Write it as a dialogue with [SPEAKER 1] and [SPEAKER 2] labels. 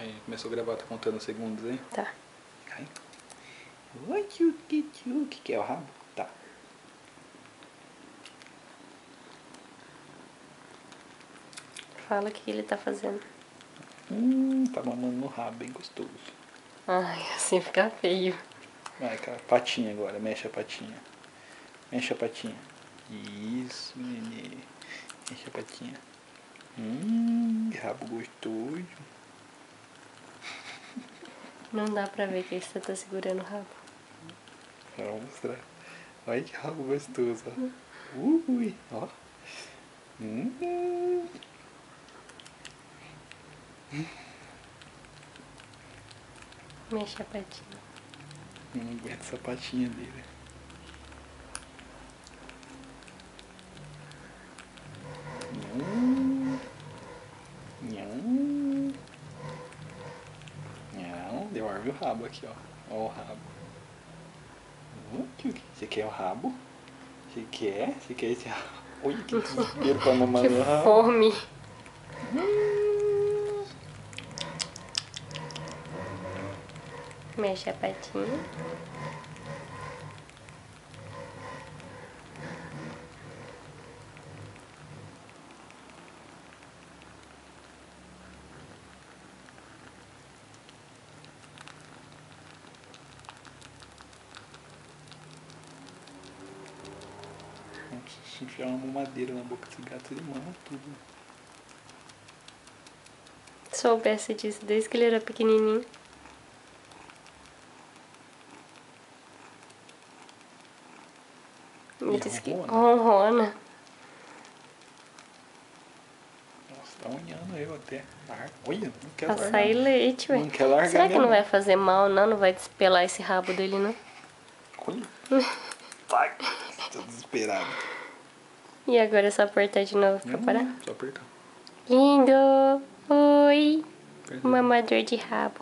[SPEAKER 1] Aí, começou a gravar, tá contando os segundos aí?
[SPEAKER 2] Tá.
[SPEAKER 1] Aí. Oi, que é o rabo? Tá.
[SPEAKER 2] Fala o que ele tá fazendo.
[SPEAKER 1] Tá mamando no rabo, bem gostoso.
[SPEAKER 2] Ai, assim fica feio.
[SPEAKER 1] Vai, cara, patinha agora, mexe a patinha. Mexe a patinha. Isso, nenê. Mexe a patinha. Rabo gostoso.
[SPEAKER 2] Não dá pra ver que você tá segurando o rabo.
[SPEAKER 1] Vou mostrar. Olha que rabo gostoso, ó. Ui, ó.
[SPEAKER 2] Mexe a patinha.
[SPEAKER 1] Não aguento essa patinha dele. Devolve o rabo aqui, ó. Ó o rabo. Você quer o rabo? Você quer? Você quer esse rabo? Olha que desespero pra mamar no rabo.
[SPEAKER 2] Fome. Mexe a patinha.
[SPEAKER 1] Se enfiar uma mamadeira na boca desse gato, ele mama tudo.
[SPEAKER 2] Soubesse disso desde que ele era pequenininho. Ele disse que ronrona.
[SPEAKER 1] Nossa, tá unhando eu até. Olha, não quero
[SPEAKER 2] Pra
[SPEAKER 1] largar.
[SPEAKER 2] sair leite, ué.
[SPEAKER 1] Não quer largar.
[SPEAKER 2] Será que não vai fazer mal, não? Não vai despelar esse rabo dele, não?
[SPEAKER 1] Olha. Vai. Tô desesperado.
[SPEAKER 2] E agora é só apertar de novo pra parar?
[SPEAKER 1] Só apertar.
[SPEAKER 2] Lindo! Oi! Mamador de rabo.